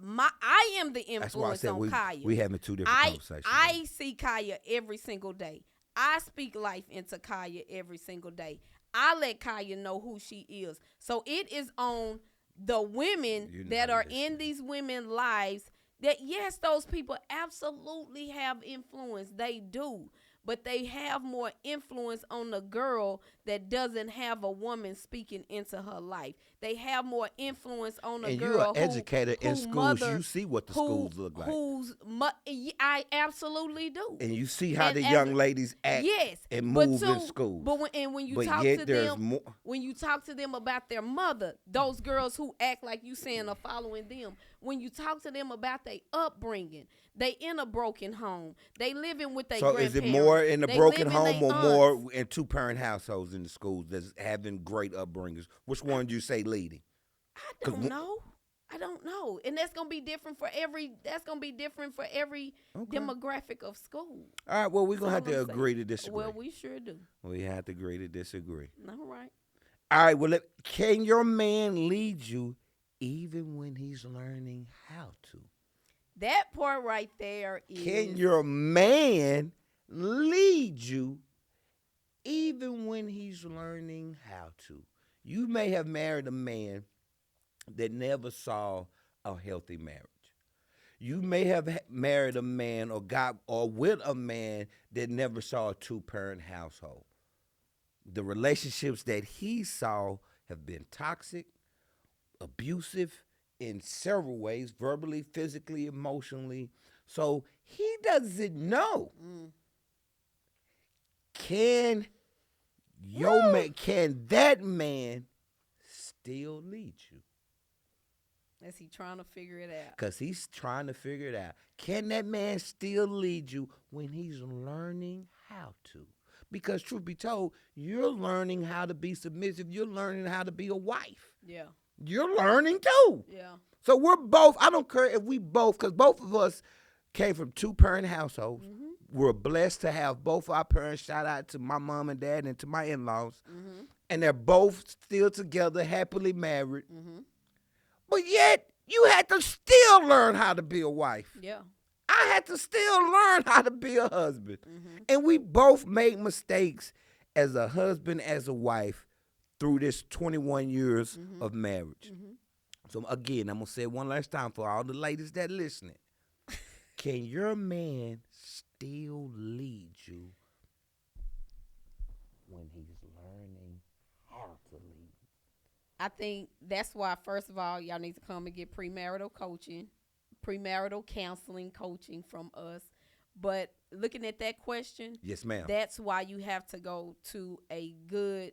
S1: I am the influence on Kaya.
S2: We having two different conversations.
S1: I see Kaya every single day. I speak life into Kaya every single day. I let Kaya know who she is. So it is on the women that are in these women's lives that, yes, those people absolutely have influence. They do. But they have more influence on the girl that doesn't have a woman speaking into her life. They have more influence on a girl.
S2: And you're an educator in schools. You see what the schools look like.
S1: I absolutely do.
S2: And you see how the young ladies act and move in school.
S1: But when you talk to them about their mother, those girls who act like you saying are following them, when you talk to them about their upbringing, they in a broken home. They living with their grandparents.
S2: So is it more in a broken home or more in two-parent households in the schools that's having great upbringings? Which one do you say leading?
S1: I don't know. And that's gonna be different for every demographic of school.
S2: All right, well, we're gonna have to agree to disagree.
S1: Well, we sure do.
S2: We have to agree to disagree.
S1: All right.
S2: All right, well, can your man lead you even when he's learning how to?
S1: That part right there is...
S2: Can your man lead you even when he's learning how to? You may have married a man that never saw a healthy marriage. You may have married a man or got or with a man that never saw a two-parent household. The relationships that he saw have been toxic, abusive in several ways, verbally, physically, emotionally. So he doesn't know. Can can that man still lead you?
S1: Is he trying to figure it out?
S2: Because he's trying to figure it out. Can that man still lead you when he's learning how to? Because truth be told, you're learning how to be submissive. You're learning how to be a wife.
S1: Yeah.
S2: You're learning too.
S1: Yeah.
S2: So we're both, I don't care if we both, because both of us came from two-parent households.
S1: Mm-hmm.
S2: We're blessed to have both our parents. Shout out to my mom and dad and to my in-laws.
S1: Mm-hmm.
S2: And they're both still together, happily married.
S1: Mm-hmm.
S2: But yet, you had to still learn how to be a wife.
S1: Yeah.
S2: I had to still learn how to be a husband.
S1: Mm-hmm.
S2: And we both made mistakes as a husband, as a wife, through this 21 years of marriage.
S1: Mm-hmm.
S2: So again, I'm going to say it one last time for all the ladies that listening. Can your man still lead you when he's learning how to lead?
S1: I think that's why, first of all, y'all need to come and get premarital coaching, premarital counseling coaching from us. But looking at that question,
S2: Yes, ma'am.
S1: that's why you have to go to a good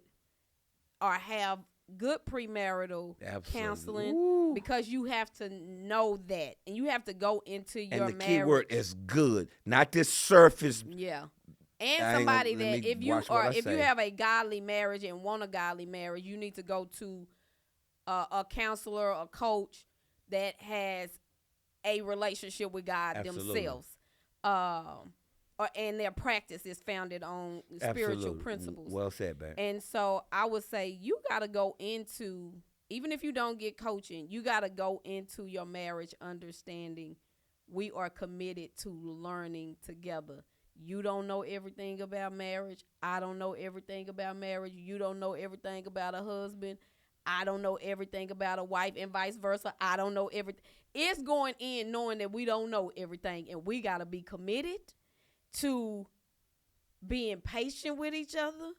S1: or have good premarital counseling.
S2: Ooh.
S1: Because you have to know that, and you have to go into your
S2: And the
S1: marriage.
S2: key word is good, not this surface.
S1: Yeah. And
S2: I ain't
S1: somebody
S2: gonna- let
S1: that
S2: me
S1: if you
S2: watch what I
S1: if you
S2: say.
S1: have a godly marriage and want a godly marriage, you need to go to a counselor, a coach that has a relationship with God
S2: Absolutely.
S1: themselves. And their practice is founded on spiritual
S2: Absolutely.
S1: principles.
S2: Well said, babe.
S1: And so I would say you got to go into, even if you don't get coaching, you got to go into your marriage understanding we are committed to learning together. You don't know everything about marriage. I don't know everything about marriage. You don't know everything about a husband. I don't know everything about a wife, and vice versa. I don't know everything. It's going in knowing that we don't know everything, and we got to be committed to being patient with each other,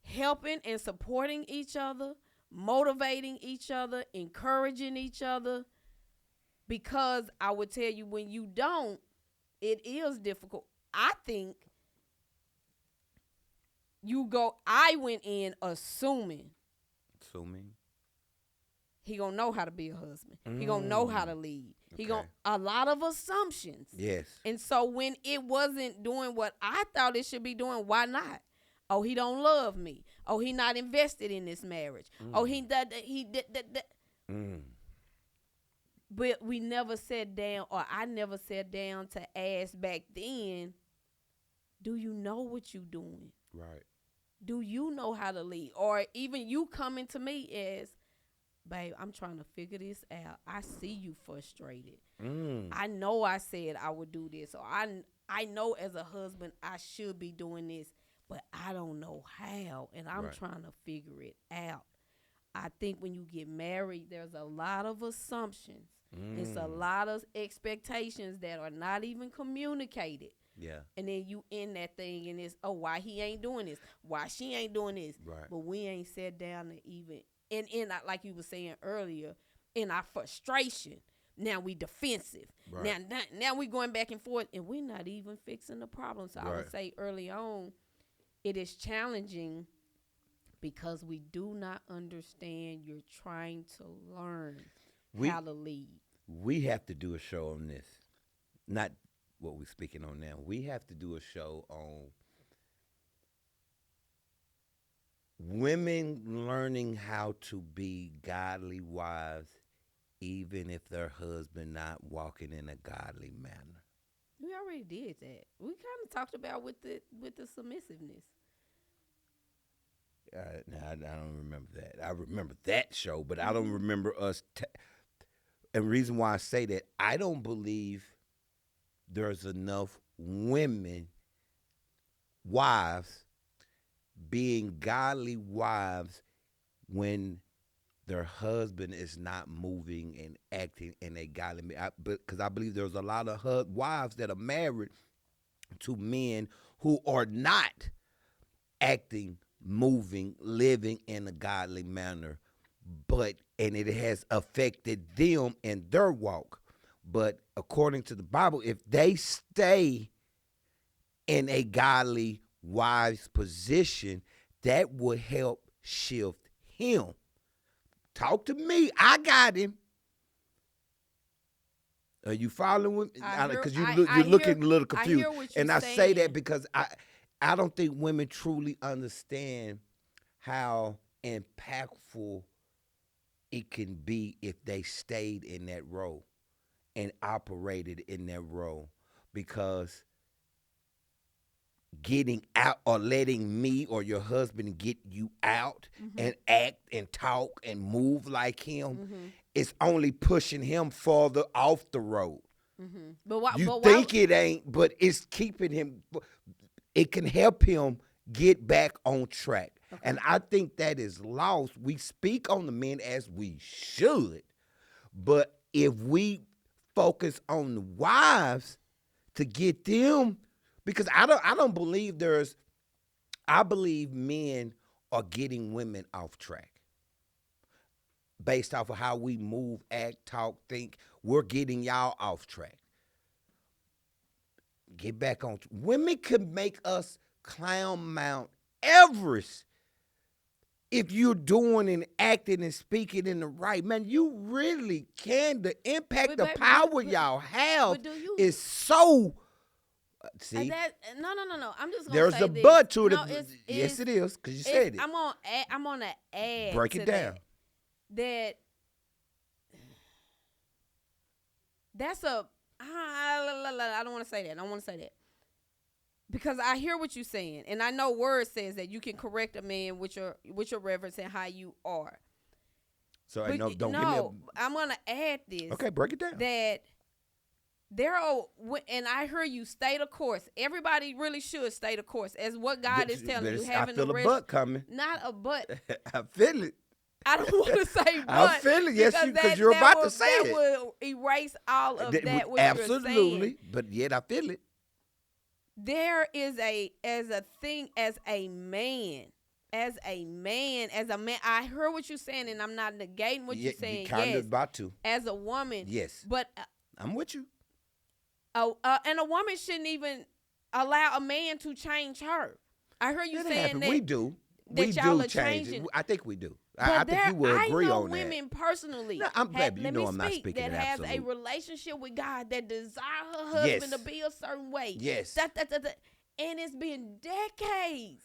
S1: helping and supporting each other, motivating each other, encouraging each other. Because I would tell you, when you don't, it is difficult. I think I went in assuming he gonna know how to be a husband. He gonna know how to lead. He gonna a lot of assumptions.
S2: Yes.
S1: And so when it wasn't doing what I thought it should be doing, why not? Oh, he don't love me. Oh, he not invested in this marriage. Oh, he did. But we never sat down, or I never sat down to ask back then, do you know what you doing?
S2: Right.
S1: Do you know how to lead? Or even you coming to me as, babe, I'm trying to figure this out. I see you frustrated. I know I said I would do this. Or I know as a husband I should be doing this, but I don't know how. And I'm trying to figure it out. I think when you get married, there's a lot of assumptions. It's a lot of expectations that are not even communicated.
S2: Yeah.
S1: And then you in that thing and it's, oh, why he ain't doing this? Why she ain't doing this?
S2: Right.
S1: But we ain't sat down to even, and like you were saying earlier, in our frustration, now we defensive.
S2: Right.
S1: Now we going back and forth and we're not even fixing the problem. So I would say early on, it is challenging because we do not understand you're trying to learn how to lead.
S2: We have to do a show on this. Not what we're speaking on now. We have to do a show on women learning how to be godly wives even if their husband not walking in a godly manner.
S1: We already did that. We kind of talked about with the submissiveness.
S2: Now, I don't remember that. I remember that show, but I don't remember us. And the reason why I say that, I don't believe there's enough women, wives, being godly wives when their husband is not moving and acting in a godly manner. Because I believe there's a lot of wives that are married to men who are not acting, moving, living in a godly manner, and it has affected them in their walk. But according to the Bible, if they stay in a godly, wise position, that would help shift him. Talk to me. I got him. Are you following? Because you're looking a little confused.
S1: And
S2: I say that because I don't think women truly understand how impactful it can be if they stayed in that role and operated in that role. Because getting out or letting me or your husband get you out and act and talk and move like him is only pushing him further off the road. It ain't, but it's keeping him. It can help him get back on track. Okay. And I think that is lost. We speak on the men as we should, but if we focus on the wives to get them, because I don't believe I believe men are getting women off track. Based off of how we move, act, talk, think, we're getting y'all off track. Get back on. Women can make us climb Mount Everest if you're doing and acting and speaking in the right man. You really can. The impact, the power y'all have is so. See,
S1: no. I'm just gonna
S2: there's
S1: say
S2: a
S1: this.
S2: but to it.
S1: No,
S2: yes, it is because you said it.
S1: I'm gonna add.
S2: Break it down.
S1: That's a. I don't want to say that. I don't want to say that because I hear what you're saying, and I know word says that you can correct a man with your reverence and how you are.
S2: So I know. Don't give me.
S1: I'm gonna add this.
S2: Okay, break it down.
S1: That there are, and I hear you stay the course. Everybody really should stay the course, as what God is telling you.
S2: I feel a butt coming.
S1: Not a butt.
S2: I feel it.
S1: I don't want to say but.
S2: I feel it, yes, because you're about to say it.
S1: That will erase all of that what
S2: absolutely,
S1: you're saying.
S2: But yet I feel it.
S1: There is as a man, I heard what you're saying, and I'm not negating what you're saying.
S2: Kind of about to.
S1: As a woman.
S2: Yes.
S1: But.
S2: I'm with you.
S1: And a woman shouldn't even allow a man to change her. I heard you saying that.
S2: We do.
S1: That
S2: we
S1: y'all
S2: do
S1: are
S2: change
S1: changing.
S2: It. I think we do. I think you would agree on that.
S1: I know women personally.
S2: No, I'm not speaking
S1: that has a relationship with God that desire her husband to be a certain way.
S2: Yes.
S1: And it's been decades.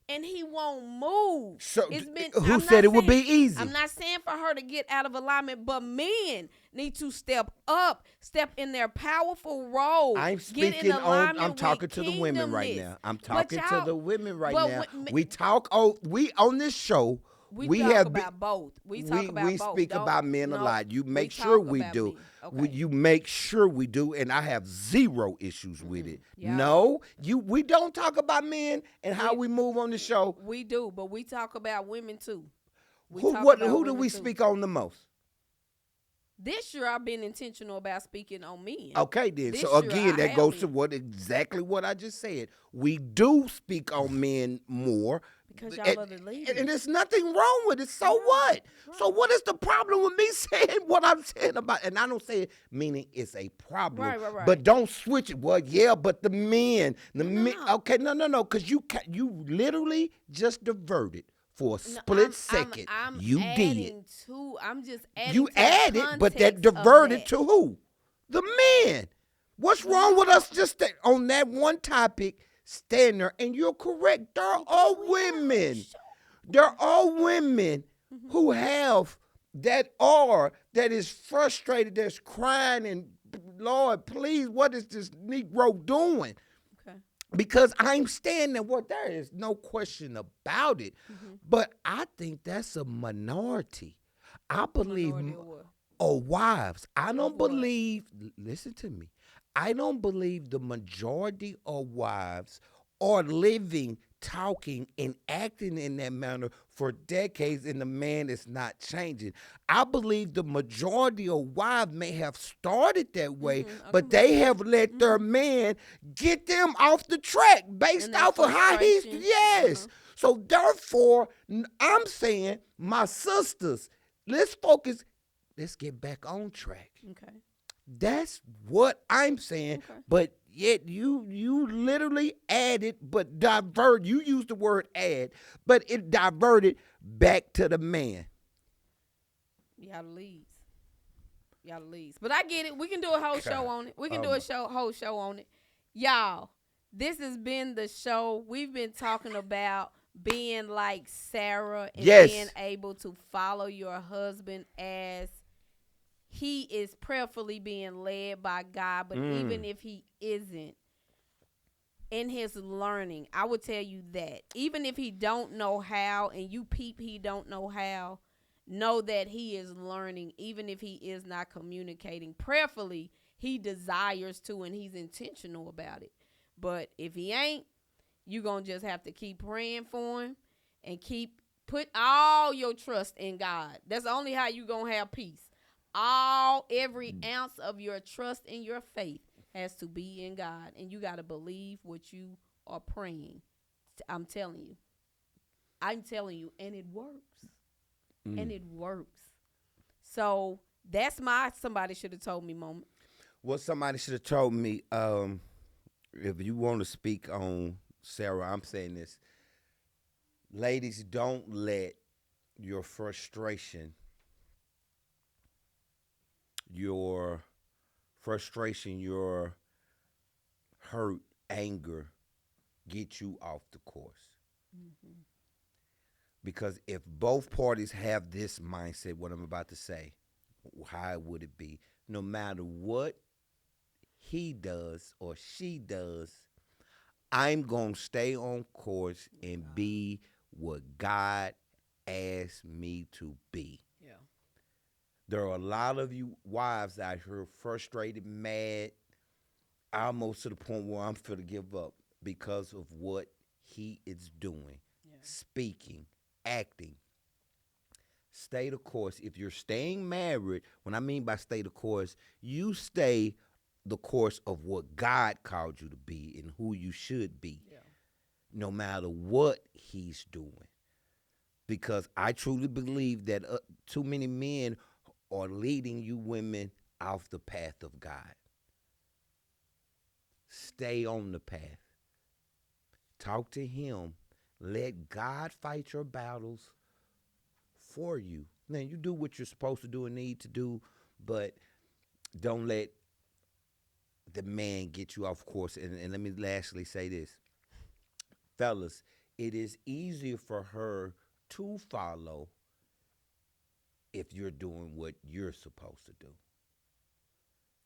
S1: And he won't move.
S2: So who said it would be easy?
S1: I'm not saying for her to get out of alignment, but men need to step up, step in their powerful role.
S2: I'm speaking on. I'm talking to the women right now. I'm talking to the women right now. We on this show.
S1: We talk about both. We
S2: speak about men a lot. You make sure we do. Okay. You make sure we do, and I have zero issues with it. Yeah. No, we don't talk about men and how we move on the show.
S1: We do, but we talk about women too.
S2: Who do we speak on the most?
S1: This year, I've been intentional about speaking on men.
S2: Okay, then. So again, that goes to exactly what I just said. We do speak on men more.
S1: Because y'all are the leaders.
S2: And there's nothing wrong with it. So what? Right. So what is the problem with me saying what I'm saying about? And I don't say it meaning it's a problem.
S1: Right.
S2: But don't switch it. Well, yeah, but the men. Okay, no. Because you literally just diverted. For a split second,
S1: I'm
S2: you
S1: did. I'm just adding. You
S2: added, but that diverted to who? The men. What's wrong with us just on that one topic? Stand there, and you're correct. There are all women. There are all women who have that is frustrated, that's crying, and Lord, please, what is this Negro doing? Okay. Because I'm standing. Well, there is no question about it. But I think that's a minority. I believe, wives. I don't believe. Listen to me. I don't believe the majority of wives are living talking and acting in that manner for decades and the man is not changing. I believe the majority of wives may have started that way, but they have let their man get them off the track based off of how he's, yes. So therefore, I'm saying, my sisters, let's focus, let's get back on track.
S1: Okay.
S2: That's what I'm saying.
S1: Okay.
S2: But yet you literally added, but divert. You used the word add, but it diverted back to the man.
S1: Y'all leads. But I get it. We can do a whole show on it. We can do a whole show on it. Y'all, this has been the show. We've been talking about being like Sarah and being able to follow your husband as he is prayerfully being led by God, but even if he isn't, in his learning, I would tell you that even if he don't know how and you peep he don't know how, know that he is learning. Even if he is not communicating prayerfully, he desires to and he's intentional about it. But if he ain't, you're going to just have to keep praying for him and put all your trust in God. That's only how you're going to have peace. Every ounce of your trust and your faith has to be in God. And you got to believe what you are praying. I'm telling you. And it works. And it works. So that's my somebody should have told me moment.
S2: Well, somebody should have told me, if you want to speak on Sarah, I'm saying this. Ladies, don't let your frustration, your hurt, anger get you off the course. Mm-hmm. Because if both parties have this mindset, what I'm about to say, how would it be? No matter what he does or she does, I'm going to stay on course and be what God asked me to be.
S1: Yeah.
S2: There are a lot of you wives out here frustrated, mad, almost to the point where I'm finna give up because of what he is doing, speaking, acting. Stay the course. If you're staying married, what I mean by stay the course, you stay the course of what God called you to be and who you should be, no matter what he's doing. Because I truly believe that too many men are leading you women off the path of God. Stay on the path. Talk to him. Let God fight your battles for you. Now, you do what you're supposed to do and need to do, but don't let the man get you off course. And let me lastly say this. Fellas, it is easier for her to follow if you're doing what you're supposed to do.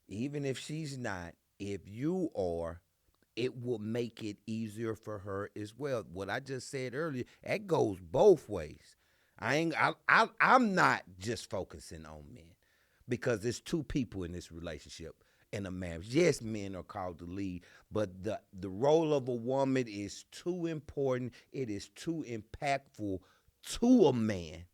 S2: Even if she's not, if you are, it will make it easier for her as well. What I just said earlier, that goes both ways. I'm not just focusing on men because there's two people in this relationship in a marriage. Yes, men are called to lead, but the role of a woman is too important. It is too impactful to a man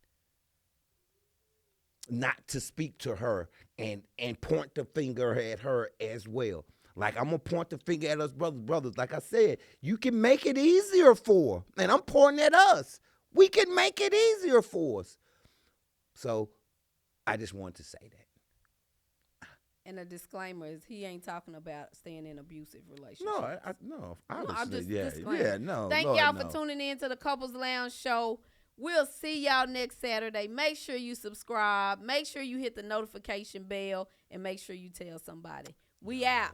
S2: not to speak to her and point the finger at her as well. Like, I'm going to point the finger at us brothers. Like I said, you can make it easier for her. And I'm pointing at us. We can make it easier for us. So I just wanted to say that.
S1: And a disclaimer is he ain't talking about staying in abusive relationships.
S2: No,
S1: I'm just
S2: no.
S1: Thank y'all for tuning in to the Couples Lounge show. We'll see y'all next Saturday. Make sure you subscribe. Make sure you hit the notification bell. And make sure you tell somebody. We out.